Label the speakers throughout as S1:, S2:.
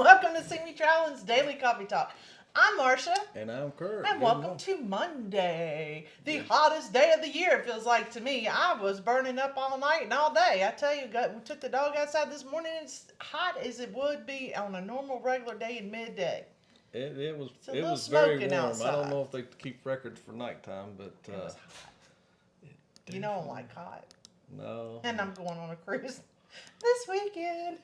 S1: Welcome to CME Traveling's Daily Coffee Talk. I'm Marsha.
S2: And I'm Curt.
S1: And welcome to Monday, the hottest day of the year, it feels like to me. I was burning up all night and all day. I tell you, we took the dog outside this morning. It's hot as it would be on a normal, regular day in midday.
S2: It was very
S1: smoking
S2: warm.
S1: outside.
S2: I don't know if they keep records for nighttime, but
S1: It was hot. You know I like hot.
S2: No.
S1: And I'm going on a cruise this weekend.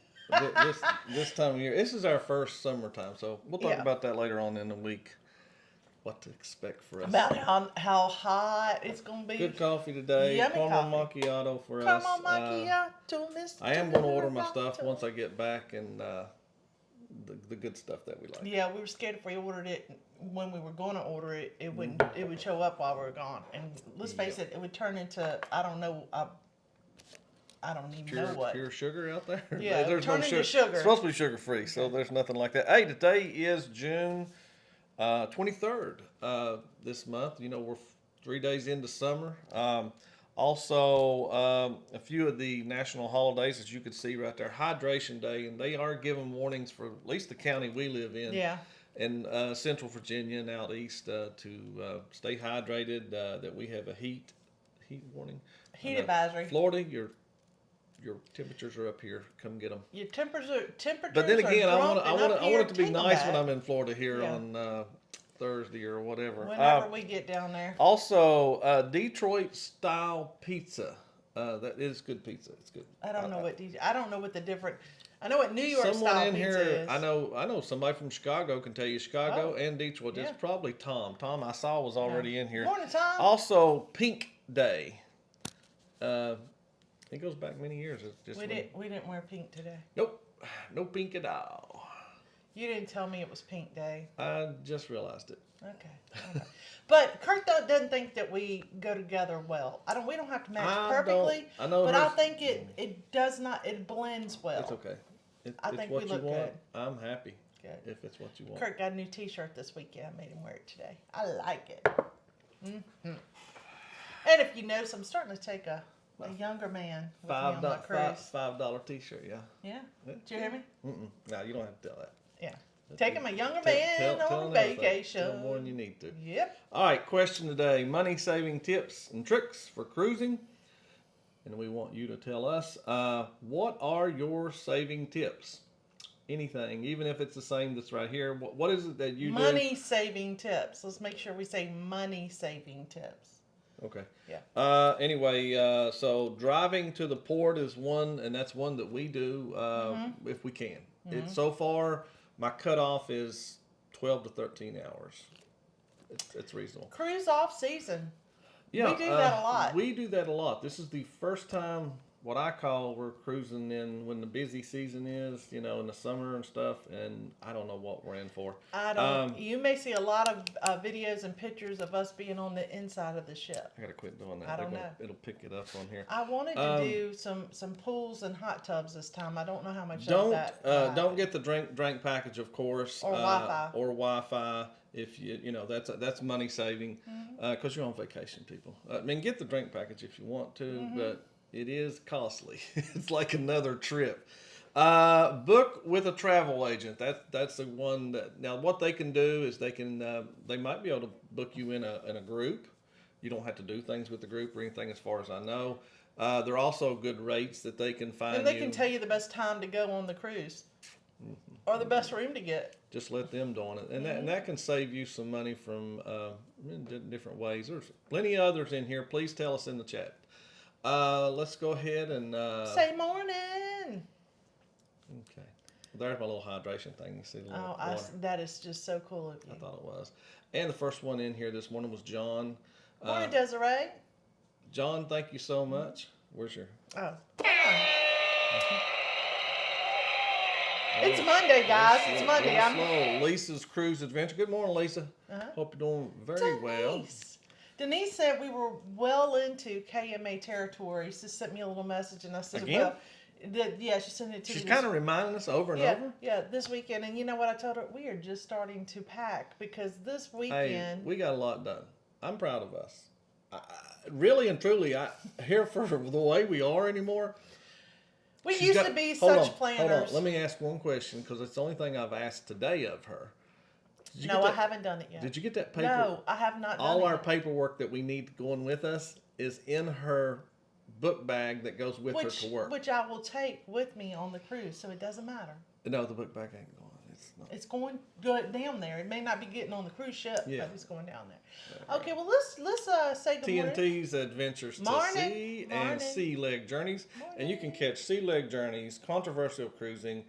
S2: this time of year, this is our first summertime, so we'll talk about that later on in the week. What to expect for us?
S1: About how hot it's gonna be.
S2: Good coffee today.
S1: Yummy
S2: Caramel
S1: coffee.
S2: macchiato for us.
S1: Caramel macchiato, Mr.
S2: I am going to order my stuff once I get back and the good stuff that we like.
S1: Yeah, we were scared if we ordered it when we were going to order it, it would show up while we were gone. And let's face it would turn into I don't even know what.
S2: Pure sugar out there?
S1: Yeah,
S2: there's
S1: turn
S2: no
S1: into sugar.
S2: It's supposed to be sugar free, so there's nothing like that. Hey, today is June 23rd this month. You know, we're 3 days into summer. Also, a few of the national holidays, as you can see right there, Hydration Day, and they are giving warnings for at least the county we live in.
S1: Yeah.
S2: In Central Virginia and out east to stay hydrated. That we have a heat warning.
S1: Heat advisory.
S2: Florida, your temperatures are up here. Come get them.
S1: Your temperatures.
S2: But then again, I want it to be nice
S1: back.
S2: when I'm in Florida here on Thursday or whatever.
S1: Whenever we get down there.
S2: Also, Detroit style pizza. That is good pizza. It's good.
S1: I don't know what the different. I know what New York
S2: Someone
S1: style
S2: in
S1: pizza
S2: here,
S1: is.
S2: I know somebody from Chicago can tell you Chicago and Detroit.
S1: Yeah.
S2: It's probably Tom. Tom I saw was already in here.
S1: Morning, Tom.
S2: Also, Pink Day. It goes back many years. It's just
S1: We didn't wear pink today.
S2: Nope, no pink at all.
S1: You didn't tell me it was Pink Day.
S2: I just realized it.
S1: Okay. But Curt doesn't think that we go together well. We don't have to match perfectly.
S2: I know,
S1: but I think it does not. It blends well.
S2: It's okay.
S1: I
S2: it's
S1: think
S2: what
S1: we look
S2: you want.
S1: good.
S2: I'm happy.
S1: Good.
S2: If it's what you want.
S1: Curt got a new T-shirt this weekend. I made him wear it today. I like it. Mm-hmm. And if you notice, I'm starting to take a younger man with me on my cruise.
S2: $5 T-shirt. Yeah.
S1: Yeah. Did you hear me?
S2: No, you don't have to tell that.
S1: Yeah. Taking a younger man on vacation.
S2: Tell more than you need to.
S1: Yep.
S2: All right, question today. Money saving tips and tricks for cruising. And we want you to tell us, what are your saving tips? Anything, even if it's the same that's right here. What is it that you do?
S1: Money saving tips. Let's make sure we say money saving tips.
S2: Okay.
S1: Yeah.
S2: Anyway, so driving to the port is one, and that's one that we do if we can. It's so far, my cutoff is 12 to 13 hours. It's reasonable.
S1: Cruise off season.
S2: Yeah,
S1: we do that a lot.
S2: We do that a lot. This is the first time what I call we're cruising in when the busy season is, in the summer and stuff, and I don't know what we're in for.
S1: I don't. You may see a lot of videos and pictures of us being on the inside of the ship.
S2: I gotta quit doing that.
S1: I don't know.
S2: It'll pick it up on here.
S1: I wanted to do some pools and hot tubs this time. I don't know how much
S2: don't
S1: of that.
S2: Don't get the drink package, of course,
S1: or Wi-Fi.
S2: Or Wi-Fi. If that's money saving, because you're on vacation, people. I mean, get the drink package if you want to, but it is costly. It's like another trip. Book with a travel agent. That's the one that now what they can do is they might be able to book you in a group. You don't have to do things with the group or anything, as far as I know. There are also good rates that they can find.
S1: And they can tell you the best time to go on the cruise, or the best room to get.
S2: Just let them do it, and that can save you some money from in different ways. There's plenty of others in here. Please tell us in the chat. Let's go ahead and
S1: say morning.
S2: Okay, there's my little hydration thing. You see the little water?
S1: That is just so cool of you.
S2: I thought it was. And the first one in here this morning was John.
S1: Morning, Desiree.
S2: John, thank you so much. Where's your?
S1: Oh, come on. It's Monday, guys. It's Monday.
S2: I'm slow. Lisa's Cruise Adventure. Good morning, Lisa. Hope you're doing very well.
S1: Denise said we were well into KMA territory. She sent me a little message, and I said,
S2: again?
S1: Yeah, she sent it to me.
S2: She's kind of reminding us over and over.
S1: Yeah, this weekend. And you know what I told her? We are just starting to pack because this weekend.
S2: Hey, we got a lot done. I'm proud of us. Really and truly, here for the way we are anymore.
S1: We
S2: She's
S1: used
S2: got-
S1: to be
S2: hold
S1: such
S2: on,
S1: planners.
S2: Hold on. Let me ask one question because it's the only thing I've asked today of her. Did you
S1: No,
S2: get
S1: I
S2: that-
S1: haven't done it yet.
S2: Did you get that paper?
S1: No, I have not done
S2: All
S1: it
S2: our
S1: yet.
S2: paperwork that we need going with us is in her book bag that goes with her to work.
S1: Which I will take with me on the cruise, so it doesn't matter.
S2: No, the book bag ain't going. It's not.
S1: It's going good down there. It may not be getting on the cruise ship,
S2: Yeah.
S1: but it's going down there. Okay, well let's say good morning.
S2: TNT's Adventures to
S1: Morning.
S2: Sea
S1: Morning.
S2: and Sea Leg Journeys.
S1: Morning.
S2: And you can catch Sea Leg Journeys, Controversial Cruising,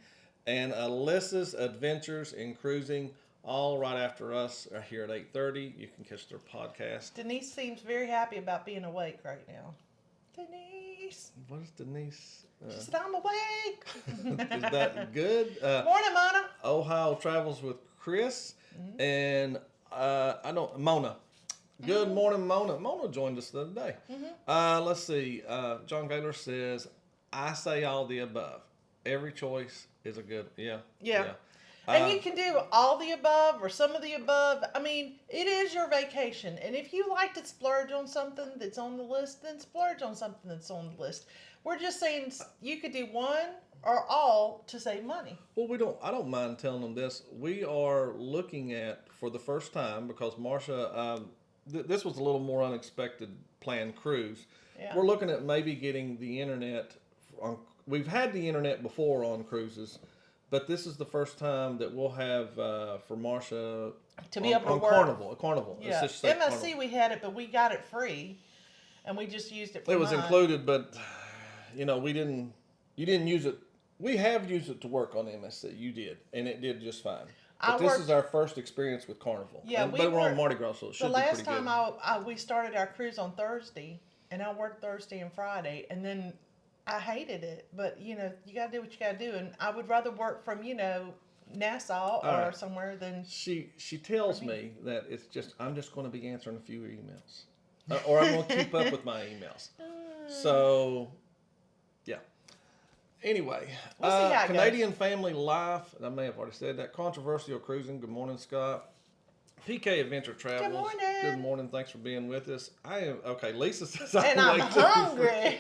S2: and Alyssa's Adventures in Cruising all right after us here at 8:30. You can catch their podcast.
S1: Denise seems very happy about being awake right now. Denise.
S2: What is Denise?
S1: She said, I'm awake.
S2: Is that good?
S1: Morning, Mona.
S2: Ohio Travels with Chris and Mona. Good morning, Mona. Mona joined us the other day. Let's see. John Gaylor says, I say all the above. Every choice is a good, yeah.
S1: And you can do all the above or some of the above. I mean, it is your vacation. And if you like to splurge on something that's on the list, then splurge on something that's on the list. We're just saying you could do one or all to save money.
S2: Well, I don't mind telling them this. We are looking at, for the first time, because Marsha, this was a little more unexpected planned cruise.
S1: Yeah.
S2: We're looking at maybe getting the internet we've had the internet before on cruises, but this is the first time that we'll have for Marsha
S1: To be able to work.
S2: Carnival.
S1: Yeah.
S2: Let's just say
S1: MSC,
S2: Carnival.
S1: we had it, but we got it free. And we just used it for
S2: It was
S1: mine.
S2: included, but you didn't use it. We have used it to work on MSC. You did, and it did just fine. But this is our first experience with Carnival.
S1: Yeah,
S2: but we're on Mardi Gras, so it should
S1: the
S2: be
S1: last
S2: pretty
S1: time
S2: good.
S1: we started our cruise on Thursday, and I worked Thursday and Friday, and then I hated it. But you got to do what you got to do, and I would rather work from Nassau or somewhere than.
S2: She tells me that I'm just going to be answering a few emails, or I'm going to keep up with my emails. So, yeah. Anyway,
S1: We'll see how it
S2: Canadian Family Life, and I may have already said that. Controversial Cruising. Good morning, Scott. PK Adventure Travels.
S1: Good morning.
S2: Good morning. Thanks for being with us. I am okay. Lisa says
S1: And I'm hungry.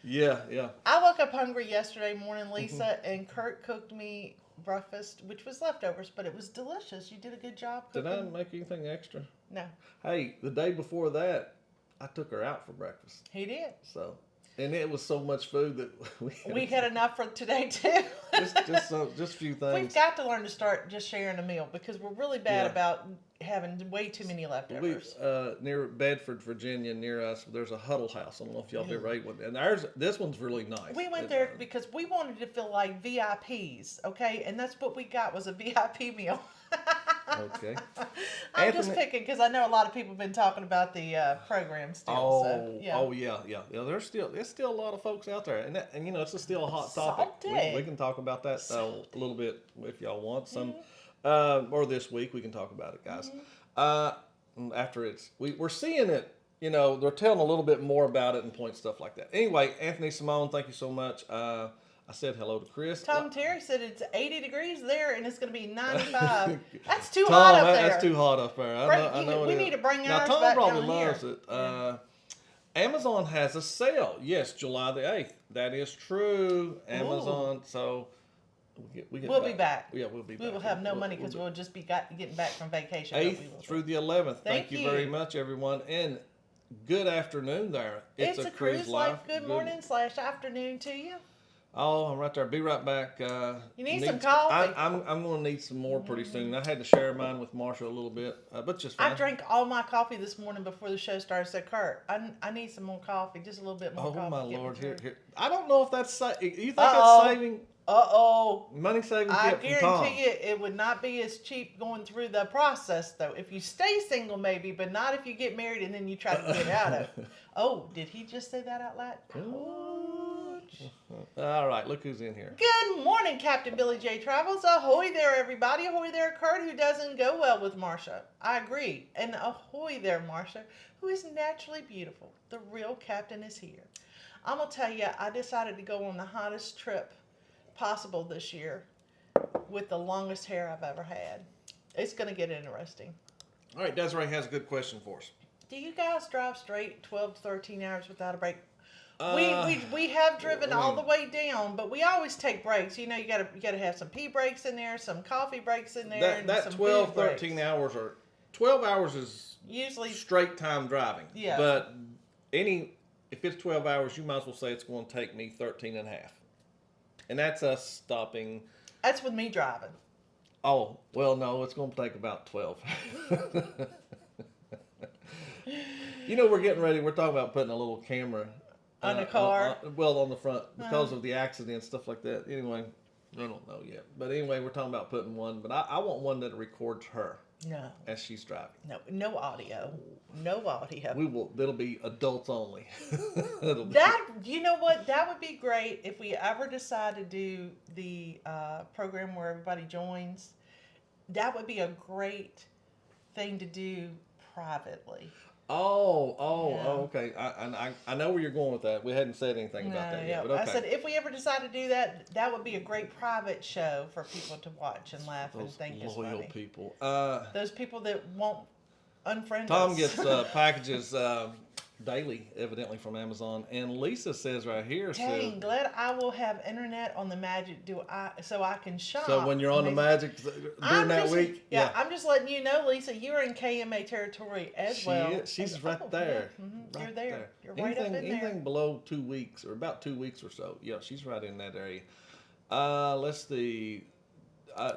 S2: Yeah.
S1: I woke up hungry yesterday morning, Lisa, and Curt cooked me breakfast, which was leftovers, but it was delicious. You did a good job cooking.
S2: Did I make anything extra?
S1: No.
S2: Hey, the day before that, I took her out for breakfast.
S1: He did.
S2: So, and it was so much food that
S1: we had enough for today too.
S2: just a few things.
S1: We've got to learn to start just sharing a meal because we're really bad about having way too many leftovers.
S2: Near Bedford, Virginia, near us, there's a Huddle House. I don't know if y'all ever ate one, and this one's really nice.
S1: We went there because we wanted to feel like VIPs, okay, and that's what we got was a VIP meal.
S2: Okay.
S1: I'm just picking because I know a lot of people have been talking about the program still.
S2: Yeah. There's still a lot of folks out there, and it's still a hot topic. We can talk about that a little bit if y'all want some, or this week we can talk about it, guys. After we're seeing it. They're telling a little bit more about it and point stuff like that. Anyway, Anthony Simone, thank you so much. I said hello to Chris.
S1: Tom Terry said it's 80 degrees there and it's going to be 95. That's too hot up there.
S2: That's too hot up there. I know
S1: we need to bring
S2: now,
S1: ours
S2: Tom
S1: back
S2: probably
S1: down
S2: loves
S1: here.
S2: it. Amazon has a sale. Yes, July the 8th. That is true. Amazon.
S1: Ooh.
S2: So
S1: we'll be back.
S2: Yeah, we'll be back.
S1: We will have no money because we'll just be getting back from vacation.
S2: 8th through the 11th. Thank you very much, everyone. And good afternoon there.
S1: It's a Cruise Life. Good morning / afternoon to you.
S2: Oh, I'm right there. Be right back.
S1: You need some coffee.
S2: I'm going to need some more pretty soon. I had to share mine with Marsha a little bit, but just fine.
S1: I drank all my coffee this morning before the show started. I said, Curt, I need some more coffee, just a little bit more coffee.
S2: Oh, my Lord. Here. I don't know if that's you think that's saving? Money saving
S1: I
S2: tip from Tom.
S1: guarantee you it would not be as cheap going through the process, though. If you stay single, maybe, but not if you get married and then you try to get out of it. Oh, did he just say that out loud?
S2: All right, look who's in here.
S1: Good morning, Captain Billy J. Travels. Ahoy there, everybody. Ahoy there, Curt, who doesn't go well with Marsha. I agree. And ahoy there, Marsha, who is naturally beautiful. The real captain is here. I'm going to tell you, I decided to go on the hottest trip possible this year with the longest hair I've ever had. It's going to get interesting.
S2: All right, Desiree has a good question for us.
S1: Do you guys drive straight 12 to 13 hours without a break? We have driven
S2: I
S1: all
S2: mean,
S1: the way down, but we always take breaks. You know, you gotta have some pee breaks in there, some coffee breaks in there, and
S2: that
S1: some
S2: 12,
S1: food breaks.
S2: 13 hours or 12 hours is
S1: Usually,
S2: straight time driving.
S1: Yeah.
S2: But if it's 12 hours, you might as well say it's going to take me 13 and a half. And that's us stopping.
S1: that's with me driving.
S2: Oh, well, no, it's going to take about 12. You know, we're getting ready. We're talking about putting a little camera
S1: On the car?
S2: on the front because of the accident, stuff like that. Anyway, I don't know yet. But anyway, we're talking about putting one. But I want one that records her
S1: No,
S2: as she's driving.
S1: no audio, no audio.
S2: It'll be adults only. It'll be,
S1: That, you know what? That would be great if we ever decide to do the program where everybody joins. That would be a great thing to do privately.
S2: okay. I know where you're going with that. We hadn't said anything about that yet. But okay.
S1: I said if we ever decide to do that, that would be a great private show for people to watch and laugh and
S2: Those
S1: think is
S2: loyal
S1: funny.
S2: people.
S1: Those people that won't unfriend
S2: Tom
S1: us.
S2: gets packages daily, evidently from Amazon, and Lisa says right here.
S1: Dang, glad I will have internet on the Magic so I can shop.
S2: So when you're on the Magic during that week,
S1: yeah, I'm just letting you know, Lisa, you're in KMA territory as well.
S2: She's right there.
S1: Yeah,
S2: Right
S1: you're there. You're right up in there.
S2: Anything below 2 weeks or about 2 weeks or so, yeah, she's right in that area. Let's see.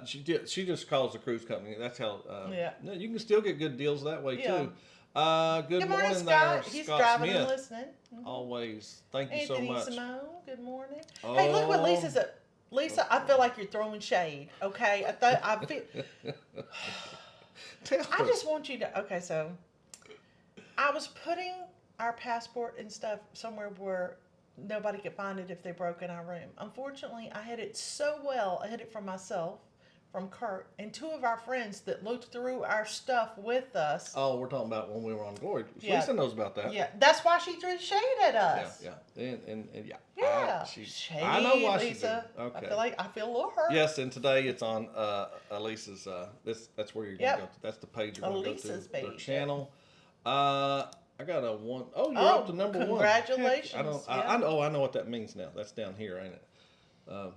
S2: She just calls the cruise company. That's how. No, you can still get good deals that way too. Good morning,
S1: Scott.
S2: there,
S1: He's
S2: Scott
S1: driving
S2: Smith.
S1: and listening.
S2: Always. Thank you
S1: Anthony
S2: so much.
S1: Simone, good morning. Hey, look what Lisa's at. Lisa, I feel like you're throwing shade. Okay, I feel. I just want you to. Okay, so I was putting our passport and stuff somewhere where nobody could find it if they broke in our room. Unfortunately, I hid it so well. I hid it from myself, from Curt, and two of our friends that looked through our stuff with us.
S2: Oh, we're talking about when we were on Glory.
S1: Yeah.
S2: Lisa knows about that.
S1: Yeah, that's why she threw shade at us.
S2: Yeah. And yeah.
S1: Yeah.
S2: Shade, I know why
S1: Lisa.
S2: she did. Okay.
S1: I feel a little hurt.
S2: Yes, and today it's on Elisa's. That's where you're going to go to. That's the page you're going to go to.
S1: Elisa's
S2: Their
S1: page.
S2: channel. I got a one. Oh, you're up to number one.
S1: Congratulations.
S2: I know what that means now. That's down here, ain't it?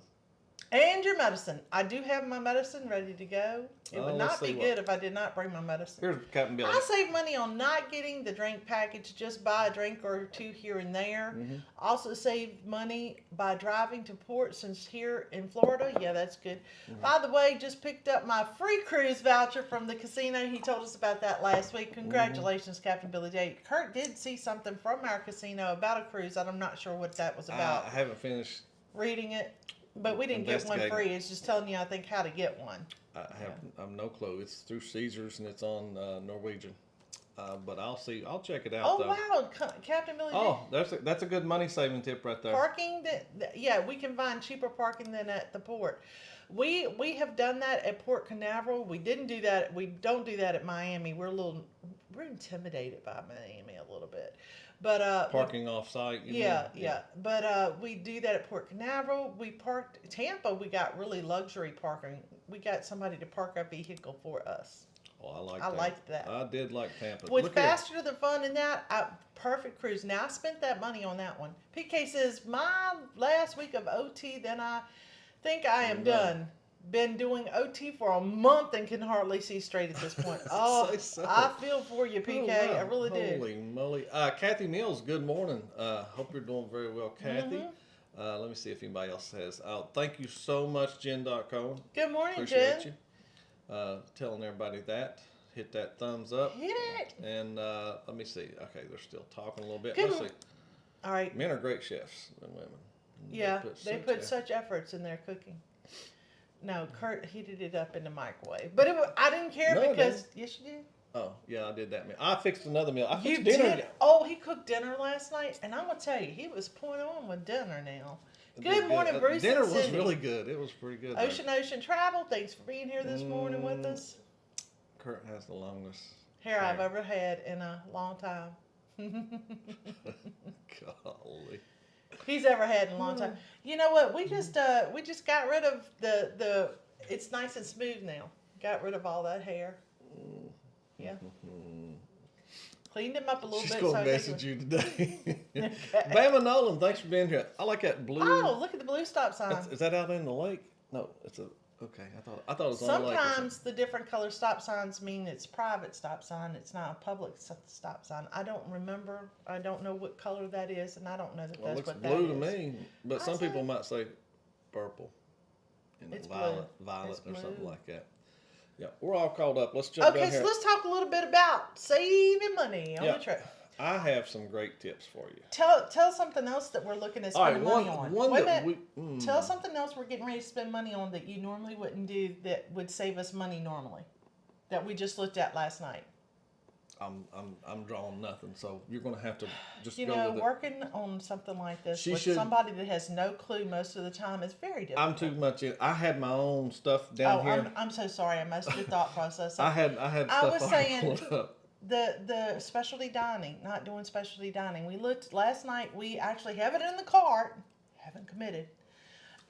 S1: And your medicine. I do have my medicine ready to go. It would
S2: let's
S1: not be
S2: see
S1: good if I did not bring my medicine.
S2: Here's Captain Billy.
S1: I save money on not getting the drink package, just buy a drink or two here and there.
S2: Mm-hmm.
S1: Also save money by driving to port since here in Florida. Yeah, that's good.
S2: Mm-hmm.
S1: By the way, just picked up my free cruise voucher from the casino. He told us about that last week. Congratulations, Captain Billy J. Curt did see something from our casino about a cruise. I'm not sure what that was about.
S2: I haven't finished
S1: reading it. But we didn't get one free. It's just telling you, I think, how to get one.
S2: I have no clue. It's through Caesars and it's on Norwegian. But I'll see. I'll check it out.
S1: Oh,
S2: though.
S1: wow. Captain Billy.
S2: Oh, that's a good money saving tip right there.
S1: Parking, yeah, we can find cheaper parking than at the port. We have done that at Port Canaveral. We didn't do that. We don't do that at Miami. We're intimidated by Miami a little bit. But
S2: parking off site.
S1: Yeah. But we do that at Port Canaveral. We parked Tampa. We got really luxury parking. We got somebody to park our vehicle for us.
S2: Oh,
S1: I liked that.
S2: I did like Tampa.
S1: With faster than fun in that, perfect cruise. Now I spent that money on that one. PK says my last week of OT. Then I think I am done. Been doing OT for a month and can hardly see straight at this point. Oh, I feel for you, PK.
S2: Oh, wow.
S1: I really do.
S2: Holy moly. Kathy Mills, good morning. Hope you're doing very well, Kathy.
S1: Mm-hmm.
S2: Let me see if anybody else has. Thank you so much, Jen.com.
S1: Good morning,
S2: Appreciate
S1: Jen.
S2: you. Telling everybody that. Hit that thumbs up.
S1: Hit it.
S2: And let me see. Okay, they're still talking a little bit.
S1: Good.
S2: Let's see.
S1: All right.
S2: Men are great chefs than women.
S1: Yeah, they put such efforts in their cooking. No, Curt heated it up in the microwave. But I didn't care because... Yes, you did.
S2: Oh, yeah, I did that meal. I fixed another meal. I fixed
S1: You
S2: dinner.
S1: did? Oh, he cooked dinner last night. And I'm going to tell you, he was point on with dinner now. Good morning, Bruce.
S2: Dinner
S1: and
S2: was
S1: Cindy.
S2: really good. It was pretty good.
S1: Ocean Travel, thanks for being here this morning with us.
S2: Curt has the longest
S1: hair I've ever had in a long time.
S2: Golly.
S1: He's ever had in a long time. You know what? We just got rid of the. It's nice and smooth now. Got rid of all that hair. Yeah. cleaned them up a little
S2: She's
S1: bit.
S2: going
S1: So
S2: to
S1: I
S2: message you today.
S1: Okay.
S2: Bama Nolan, thanks for being here. I like that blue.
S1: Oh, look at the blue stop sign.
S2: Is that out in the lake? No, it's a. Okay, I thought it was on the lake.
S1: Sometimes the different color stop signs mean it's private stop sign. It's not a public stop sign. I don't remember. I don't know what color that is, and I don't know that
S2: Well, it
S1: that's
S2: looks
S1: what
S2: blue
S1: that
S2: to
S1: is.
S2: me, but some people might say purple.
S1: It's
S2: violet,
S1: blue.
S2: violet,
S1: It's
S2: or something
S1: blue.
S2: like that. Yeah, we're all caught up. Let's jump down
S1: Okay,
S2: here.
S1: so let's talk a little bit about saving money on
S2: Yeah.
S1: the trip.
S2: I have some great tips for you.
S1: Tell something else that we're looking at
S2: All right,
S1: spending money on.
S2: one
S1: Wait a
S2: that
S1: minute.
S2: we.
S1: Tell something else we're getting ready to spend money on that you normally wouldn't do that would save us money normally. That we just looked at last night.
S2: I'm drawing nothing, so you're gonna have to just
S1: You
S2: go
S1: know,
S2: with it.
S1: working on something like this
S2: She
S1: with
S2: should-
S1: somebody that has no clue most of the time is very difficult.
S2: I'm too much in. I had my own stuff down here.
S1: I'm so sorry. I messed your thought process.
S2: I had
S1: I
S2: stuff
S1: was
S2: already
S1: saying-
S2: pulled up.
S1: The specialty dining, not doing specialty dining. We looked last night. We actually have it in the cart. Haven't committed.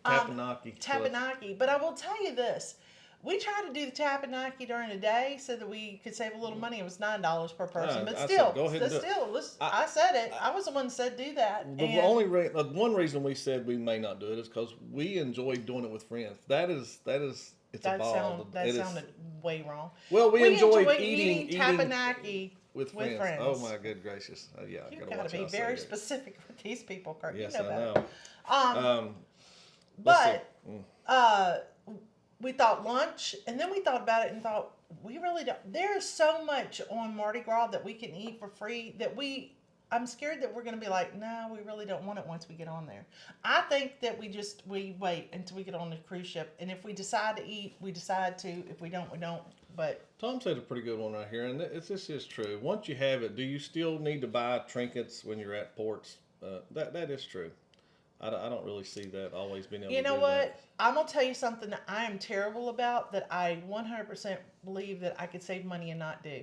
S2: Tapanaki.
S1: Tapanaki. But I will tell you this. We tried to do the tapanaki during the day so that we could save a little money. It was $9 per person. But
S2: I said,
S1: still,
S2: go ahead and do it.
S1: I said it. I was the one that said do that.
S2: The one reason we said we may not do it is because we enjoy doing it with friends. It's a ball.
S1: That sounded way wrong.
S2: Well, we enjoyed
S1: eating tapanaki
S2: with friends. Oh my good gracious! Yeah, I
S1: You've
S2: gotta
S1: got
S2: watch
S1: to be
S2: how I say
S1: very
S2: it.
S1: specific with these people, Kurt.
S2: Yes,
S1: you know
S2: I
S1: better.
S2: know.
S1: But we thought lunch, and then we thought about it and thought we really don't. There's so much on Mardi Gras that we can eat for free that I'm scared that we're going to be like, no, we really don't want it once we get on there. I think that we wait until we get on the cruise ship, and if we decide to eat, we decide to. If we don't, we don't. But
S2: Tom said a pretty good one right here, and this is true. Once you have it, do you still need to buy trinkets when you're at ports? That is true. I don't really see that always being able to do that.
S1: you know what? I'm going to tell you something that I am terrible about that I 100% believe that I could save money and not do.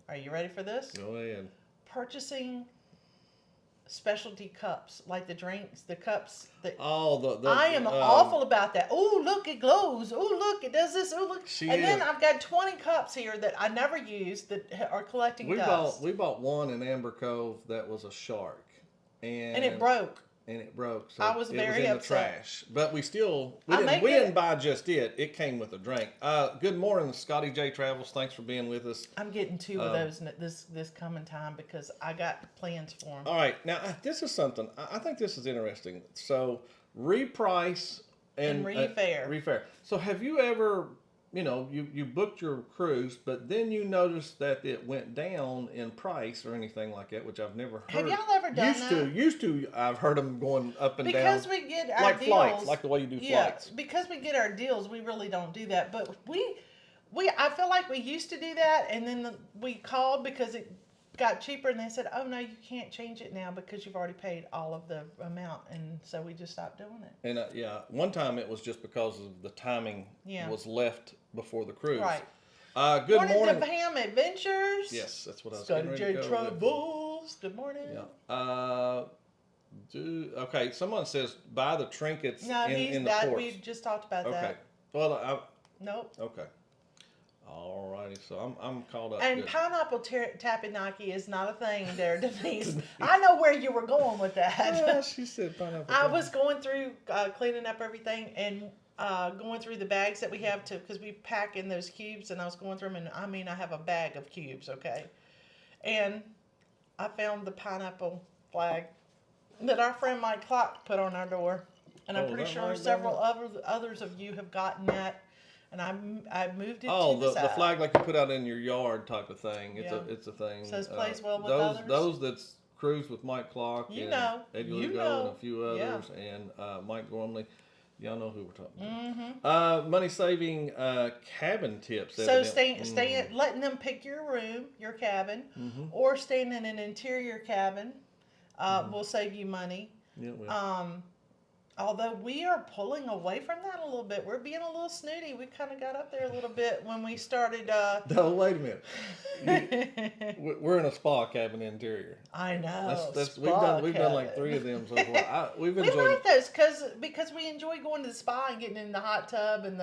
S1: Are you ready for this?
S2: Go ahead.
S1: Purchasing specialty cups, like the drinks, the cups.
S2: I
S1: am awful about that. Oh, look, it glows. Oh, look, it does this. Oh, look. Then I've got 20 cups here that I never use that are collecting dust.
S2: We bought one in Amber Cove that was a shark. And
S1: it broke.
S2: So
S1: I was very
S2: in
S1: upset.
S2: The trash. But we didn't buy just it. It came with a drink. Good morning, Scotty J Travels. Thanks for being with us.
S1: I'm getting two of those this coming time because I got plans for them.
S2: All right, now this is something I think this is interesting. So reprice and refare. So have you ever? You booked your cruise, but then you noticed that it went down in price or anything like that, which I've never heard.
S1: Have y'all ever done that?
S2: Used to, I've heard them going up and
S1: because
S2: down.
S1: we get our
S2: like
S1: deals.
S2: Flights, like the way you do flights.
S1: Because we get our deals, we really don't do that. But I feel like we used to do that, and then we called because it got cheaper, and they said, "Oh no, you can't change it now because you've already paid all of the amount," and so we just stopped doing it.
S2: And one time it was just because of the timing was left before the cruise.
S1: Right.
S2: Good morning.
S1: to Ham Adventures.
S2: Yes, that's what I was
S1: Scotty
S2: getting ready
S1: J
S2: to go
S1: Travels. Good morning.
S2: Yeah. Okay. Someone says buy the trinkets in the ports.
S1: We just talked about that.
S2: Okay. Well,
S1: Nope.
S2: Okay. All righty. So I'm caught up.
S1: And
S2: good.
S1: pineapple tapenaki is not a thing there, Denise. I know where you were going with that.
S2: Yeah, she said pineapple.
S1: I was going through cleaning up everything and going through the bags that we have because we pack in those cubes, and I was going through them, and I have a bag of cubes, okay? And I found the pineapple flag that our friend Mike Clark put on our door, and I'm pretty sure several others of you have gotten that. And I moved it to the side.
S2: The flag like you put out in your yard type of thing. It's a thing.
S1: Says plays well with others.
S2: Those that cruise with Mike Clark and Eddie Lugo and a few others and Mike Gormley. Y'all know who we're talking about.
S1: Mm-hmm.
S2: Money saving cabin tips.
S1: So letting them pick your room, your cabin, or staying in an interior cabin will save you money.
S2: Yeah, it will.
S1: Although we are pulling away from that a little bit. We're being a little snooty. We kind of got up there a little bit when we started.
S2: No, wait a minute. We're in a spa cabin interior.
S1: I know.
S2: We've done like 3 of them so far. We
S1: like those because we enjoy going to the spa and getting in the hot tub and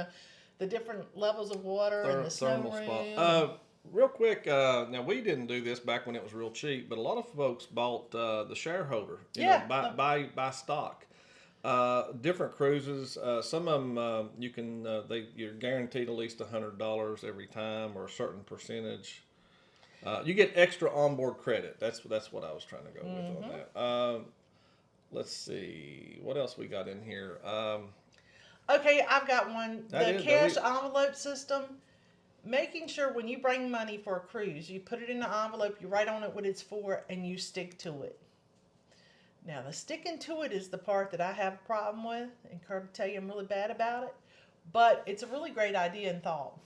S1: the different levels of water and the snow room.
S2: Spa. Real quick, now we didn't do this back when it was real cheap, but a lot of folks bought the shareholder.
S1: Yeah.
S2: Buy stock. Different cruises. Some of them you can you're guaranteed at least $100 every time or a certain percentage. You get extra onboard credit. That's what I was trying to go with on that. Let's see what else we got in here.
S1: Okay, I've got one.
S2: That
S1: The
S2: is that
S1: cash
S2: we
S1: envelope system. Making sure when you bring money for a cruise, you put it in the envelope, you write on it what it's for, and you stick to it. Now, the sticking to it is the part that I have a problem with, and Kurt will tell you I'm really bad about it. But it's a really great idea and thought.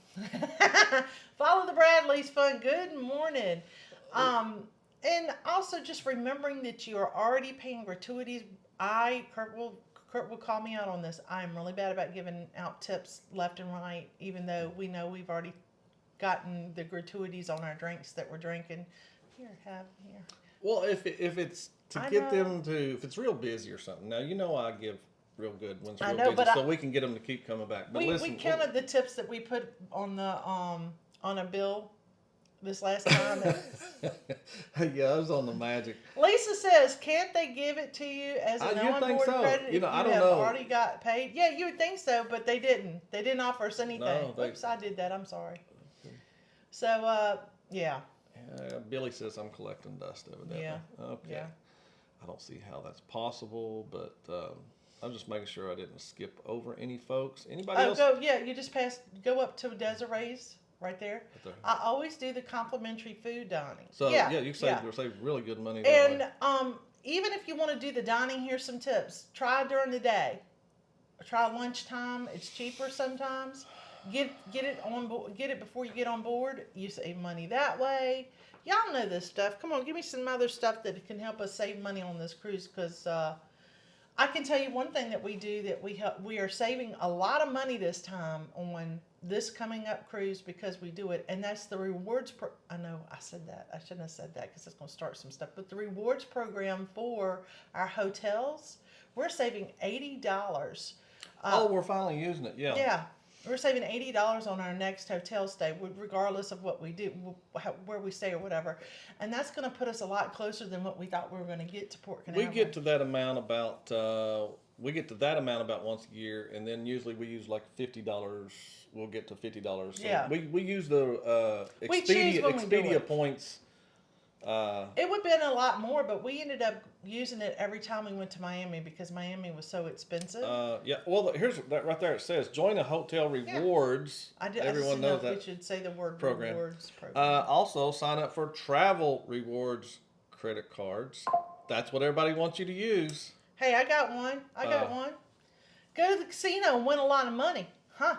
S1: Follow the Bradleys fun. Good morning. And also just remembering that you are already paying gratuities. Kurt will call me out on this. I am really bad about giving out tips left and right, even though we know we've already gotten the gratuities on our drinks that we're drinking. Here.
S2: Well, if it's to
S1: I
S2: get
S1: know.
S2: them to, if it's real busy or something. Now I give real good when it's
S1: I
S2: real
S1: know,
S2: busy,
S1: but
S2: so we can get them to keep coming back. But
S1: we
S2: listen,
S1: counted the tips that we put on the on a bill this last time.
S2: yeah, I was on the magic.
S1: Lisa says, can't they give it to you as an
S2: You'd think
S1: onboard
S2: so.
S1: credit if you
S2: I don't
S1: have
S2: know.
S1: already got paid? Yeah, you would think so, but they didn't. They didn't offer us anything.
S2: No,
S1: Oops, I did that. I'm sorry. So, yeah.
S2: Billy says I'm collecting dust evidently.
S1: Yeah.
S2: Okay.
S1: Yeah.
S2: I don't see how that's possible, but I'm just making sure I didn't skip over any folks. Anybody else?
S1: You just go up to Desiree's right there.
S2: Right there.
S1: I always do the complimentary food dining.
S2: So you save really good money that way.
S1: And even if you want to do the dining, here's some tips. Try during the day. Try lunchtime. It's cheaper sometimes. Get it on board. Get it before you get on board. You save money that way. Y'all know this stuff. Come on, give me some other stuff that can help us save money on this cruise. Because I can tell you one thing that we do that we are saving a lot of money this time on this coming up cruise because we do it, and that's the rewards. I know I said that. I shouldn't have said that because it's going to start some stuff. But the rewards program for our hotels, we're saving $80.
S2: We're finally using it. Yeah.
S1: Yeah. We're saving $80 on our next hotel stay, regardless of what we do, where we stay or whatever. And that's going to put us a lot closer than what we thought we were going to get to Port Canaveral.
S2: We get to that amount about once a year, and then usually we use like $50. We'll get to $50. So
S1: Yeah.
S2: We use the
S1: We choose when we do
S2: Expedia
S1: it.
S2: points.
S1: It would have been a lot more, but we ended up using it every time we went to Miami because Miami was so expensive.
S2: Yeah. Well, here's that right there. It says join a hotel rewards. Everyone knows that.
S1: We should say the word
S2: program.
S1: rewards program.
S2: Also, sign up for travel rewards credit cards. That's what everybody wants you to use.
S1: Hey, I got one. Go to the casino and win a lot of money. Huh.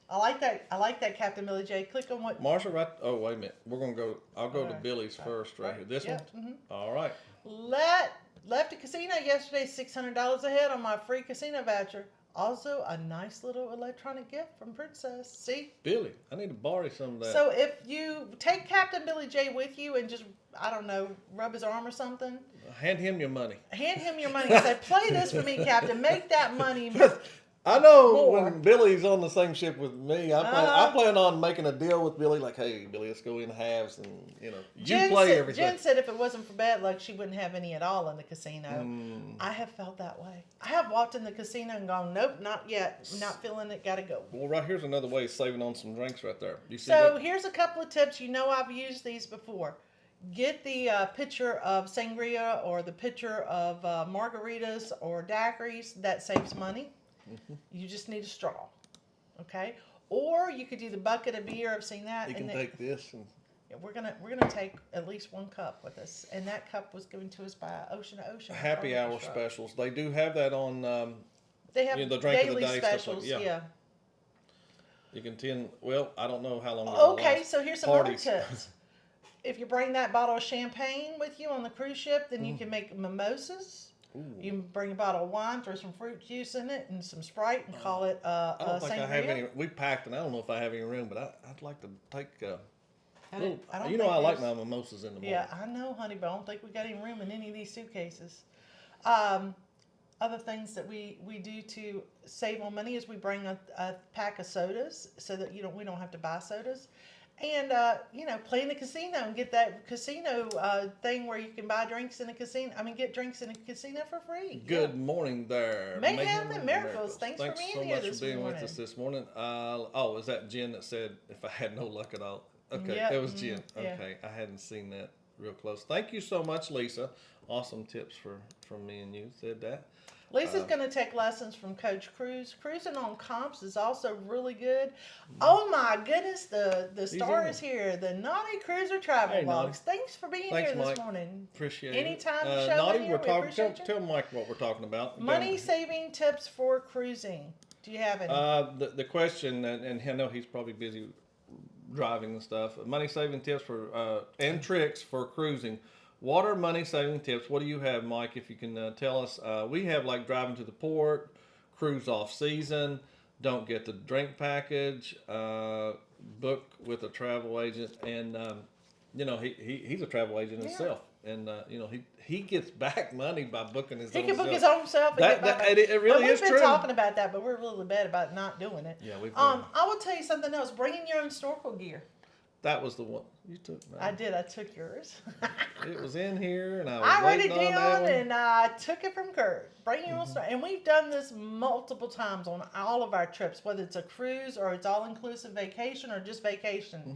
S1: I like that, Captain Billy J. Click on what.
S2: Marsha, right? Oh, wait a minute. We're gonna go. I'll go to Billy's first, right here. This one.
S1: Mm-hmm.
S2: All right.
S1: Left a casino yesterday, $600 ahead on my free casino voucher. Also, a nice little electronic gift from Princess. See?
S2: Billy, I need to borrow some of that.
S1: So if you take Captain Billy J with you and just, I don't know, rub his arm or something.
S2: Hand him your money.
S1: Hand him your money and say, play this for me, Captain. Make that money.
S2: I know
S1: more.
S2: when Billy's on the same ship with me, I plan on making a deal with Billy, like, hey, Billy, let's go in halves, and you play everything.
S1: Jen said if it wasn't for bad luck, she wouldn't have any at all in the casino. I have felt that way. I have walked in the casino and gone, nope, not yet. Not feeling it, gotta go.
S2: Well, right here's another way of saving on some drinks right there. You see
S1: So
S2: that?
S1: here's a couple of tips. You know I've used these before. Get the pitcher of sangria or the pitcher of margaritas or daiquiris. That saves money. Mm-hmm. You just need a straw, okay? Or you could do the bucket of beer. I've seen that.
S2: You can take this and.
S1: Yeah, we're gonna take at least one cup with us, and that cup was given to us by Ocean to Ocean.
S2: Happy hour specials. They do have that on.
S1: They have
S2: the drink
S1: daily
S2: of the day
S1: specials.
S2: stuff like,
S1: yeah.
S2: You can Well, I don't know how long.
S1: Okay, so here's some
S2: parties.
S1: other tips. If you bring that bottle of champagne with you on the cruise ship, then you can make mimosas. Ooh. You can bring a bottle of wine, throw some fruit juice in it, and some Sprite, and call it
S2: I don't think
S1: sangria.
S2: I have any. We packed, and I don't know if I have any room, but I'd like to take.
S1: I
S2: like my mimosas in the morning.
S1: Yeah, I know, honey, but I don't think we got any room in any of these suitcases. Other things that we do to save on money is we bring a pack of sodas so that we don't have to buy sodas. And play in the casino and get that casino thing where you can buy drinks in a casino. I mean, get drinks in a casino for free.
S2: Good morning there.
S1: Mayhem and Miracles. Thanks for being
S2: so
S1: here
S2: much
S1: this
S2: for being
S1: morning.
S2: with us this morning. Is that Jen that said if I had no luck at all? Okay,
S1: Yep.
S2: it was Jen.
S1: Yeah.
S2: Okay, I hadn't seen that real close. Thank you so much, Lisa. Awesome tips from me and you. Said that.
S1: Lisa's going to take lessons from Coach Cruz. Cruising on Comps is also really good. Oh my goodness, the star is here. The Naughty Cruiser Travel
S2: Hey,
S1: Vlogs.
S2: Naughty.
S1: Thanks for being
S2: Thanks,
S1: here this
S2: Mike.
S1: morning.
S2: Appreciate
S1: Anytime
S2: it.
S1: you show
S2: Naughty,
S1: in here,
S2: we're
S1: we
S2: talking.
S1: appreciate you.
S2: Tell Mike what we're talking about.
S1: Money saving tips for cruising. Do you have any?
S2: The question, and I know he's probably busy driving and stuff. Money saving tips for and tricks for cruising. What are money saving tips? What do you have, Mike? If you can tell us, we have like driving to the port, cruise off season, don't get the drink package, book with a travel agent, and he's a travel agent himself, and he gets back money by booking his.
S1: He
S2: own
S1: can book
S2: self.
S1: his own self. And
S2: It really
S1: we've
S2: is
S1: been
S2: true.
S1: talking about that, but we're really bad about not doing it.
S2: Yeah, we've.
S1: I will tell you something else. Bringing your own snorkel gear.
S2: That was the one you took. Man.
S1: I did. I took yours.
S2: It was in here, and I was
S1: I wrote it
S2: waiting on that
S1: down
S2: one.
S1: and I took it from Curt. Bring your own snorkel. And we've done this multiple times on all of our trips, whether it's a cruise or it's all inclusive vacation or just vacation.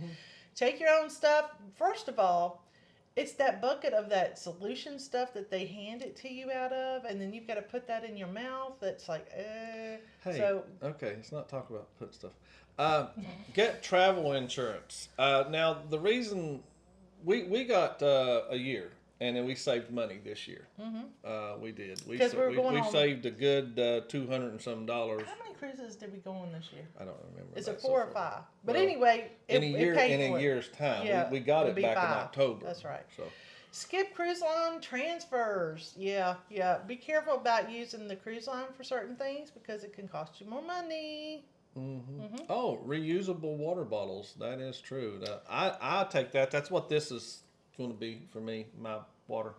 S1: Take your own stuff. First of all, it's that bucket of that solution stuff that they hand it to you out of, and then you've got to put that in your mouth. That's like,
S2: Hey,
S1: So,
S2: okay, let's not talk about put stuff. Get travel insurance. Now, the reason we got a year, and then we saved money this year. We did. We
S1: 'Cause we're going on-
S2: saved a good $200 and some dollars.
S1: how many cruises did we go on this year?
S2: I don't remember.
S1: Is
S2: that
S1: it
S2: so
S1: 4 or
S2: far.
S1: 5? But
S2: Well,
S1: anyway,
S2: in
S1: it
S2: a
S1: paid for it.
S2: year's time,
S1: Yeah,
S2: we got
S1: it'd
S2: it
S1: be
S2: back in
S1: 5.
S2: October.
S1: That's right.
S2: So
S1: Skip cruise line transfers. Yeah. Be careful about using the cruise line for certain things because it can cost you more money.
S2: Oh, reusable water bottles. That is true. I take that. That's what this is going to be for me. My water.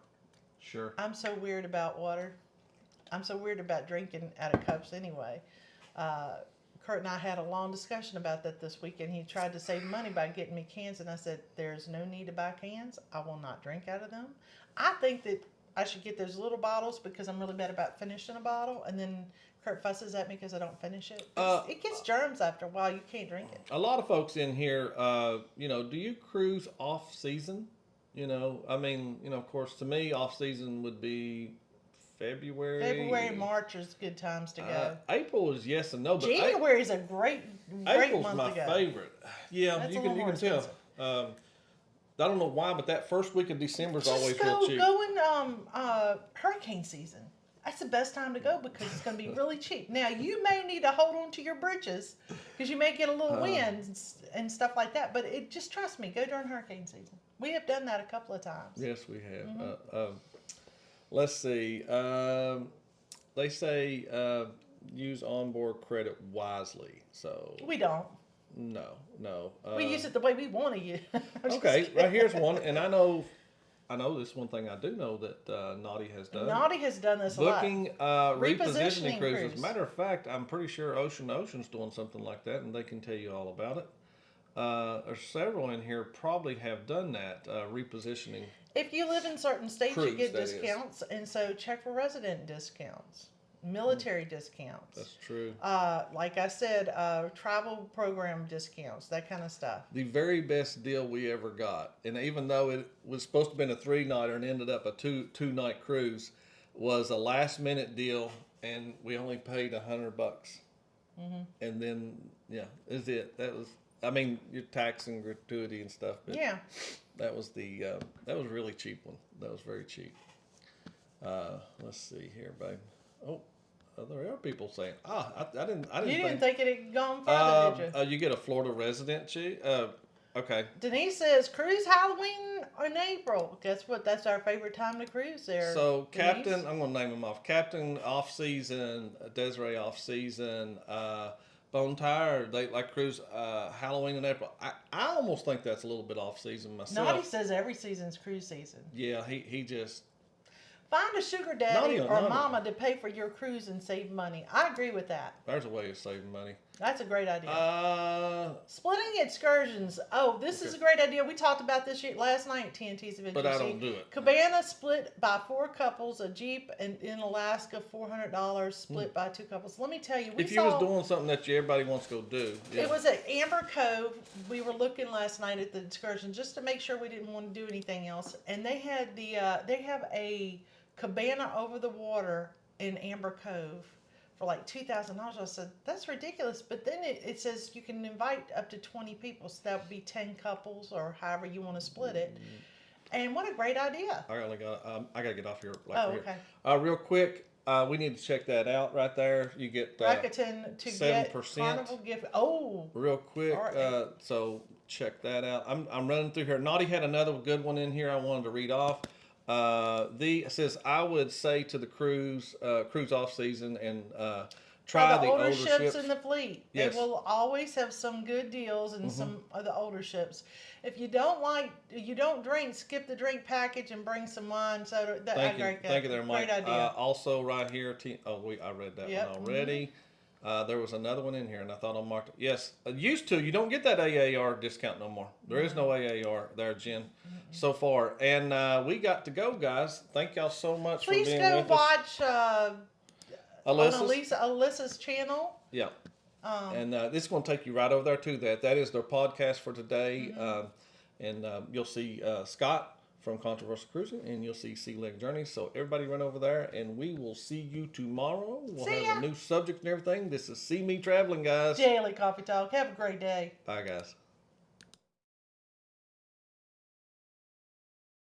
S2: Sure.
S1: I'm so weird about water. I'm so weird about drinking out of cups anyway. Curt and I had a long discussion about that this week, and he tried to save money by getting me cans, and I said, there's no need to buy cans. I will not drink out of them. I think that I should get those little bottles because I'm really bad about finishing a bottle, and then Curt fusses at me because I don't finish it. It gets germs after a while. You can't drink it.
S2: A lot of folks in here, do you cruise off season? Of course, to me, off season would be February,
S1: March is good times to go.
S2: April is yes and no, but
S1: January is a great
S2: April's
S1: month
S2: my
S1: to go.
S2: favorite. Yeah,
S1: That's
S2: you
S1: a
S2: can
S1: little more
S2: tell.
S1: expensive.
S2: I don't know why, but that first week of December is always real cheap.
S1: Go in hurricane season. That's the best time to go because it's going to be really cheap. Now, you may need to hold on to your bridges because you may get a little wind and stuff like that. But just trust me, go during hurricane season. We have done that a couple of times.
S2: Yes, we have. Let's see. They say use onboard credit wisely. So
S1: We don't.
S2: no.
S1: We use it the way we want to use it.
S2: Okay, right here's one, and I know this one thing I do know that Naughty has done.
S1: Naughty has done this a lot.
S2: Booking
S1: Repositioning
S2: repositioning cruises.
S1: cruise.
S2: Matter of fact, I'm pretty sure Ocean's doing something like that, and they can tell you all about it. There's several in here probably have done that repositioning.
S1: If you live in certain states, you
S2: Cruise,
S1: get
S2: that is.
S1: discounts, and so check for resident discounts, military discounts.
S2: That's true.
S1: Like I said, travel program discounts, that kind of stuff.
S2: The very best deal we ever got, and even though it was supposed to have been a 3-nighter and ended up a two-night cruise, was a last-minute deal, and we only paid $100. And then is it. That was. I mean, your tax and gratuity and stuff, but
S1: Yeah.
S2: that was that was a really cheap one. That was very cheap. Let's see here, babe. Oh, there are people saying, I didn't
S1: You didn't think it had gone further, did you?
S2: you get a Florida residency. Okay.
S1: Denise says, cruise Halloween in April. Guess what? That's our favorite time to cruise there.
S2: So
S1: Denise.
S2: Captain, I'm gonna name them off. Captain off season, Desiree off season, Bone Tire, they like cruise Halloween in April. I almost think that's a little bit off season myself.
S1: Naughty says every season's cruise season.
S2: Yeah, he just
S1: Find a sugar daddy or mama to pay for your cruise and save money. I agree with that.
S2: There's a way of saving money.
S1: That's a great idea. Splitting excursions. Oh, this is a great idea. We talked about this last night at TNT's event.
S2: But I don't do it.
S1: Cabana split by 4 couples. A Jeep in Alaska, $400 split by 2 couples. Let me tell you,
S2: if you was doing something that everybody wants to go do. Yeah.
S1: It was at Amber Cove. We were looking last night at the excursion just to make sure we didn't want to do anything else. And they had they have a cabana over the water in Amber Cove for like $2,000. I said, that's ridiculous. But then it says you can invite up to 20 people. So that would be 10 couples or however you want to split it. And what a great idea.
S2: I gotta get off here.
S1: Okay.
S2: Real quick, we need to check that out right there. You get
S1: Rakuten to 7% get Carnival gift. Oh.
S2: Real quick, so check that out. I'm running through here. Naughty had another good one in here I wanted to read off. It says, I would say to the cruise off season and try the older ships
S1: in the fleet.
S2: Yes.
S1: They will always have some good deals in some of the older ships. If you don't drink, skip the drink package and bring some wine. So
S2: thank you there, Mike.
S1: Great idea.
S2: Also right here, I read that one already. There was another one in here, and I thought I marked it. Yes, used to. You don't get that AAR discount no more. There is no AAR there, Jen, so far. And we got to go, guys. Thank y'all so much for being with us.
S1: Please go watch Alyssa's channel.
S2: Yeah. And this is going to take you right over there to that. That is their podcast for today. And you'll see Scott from Controversial Cruising, and you'll see Sea Leg Journeys. So everybody run over there, and we will see you tomorrow. We'll have a new subject and everything. This is CME Traveling, guys.
S1: Daily Coffee Talk. Have a great day.
S2: Bye, guys.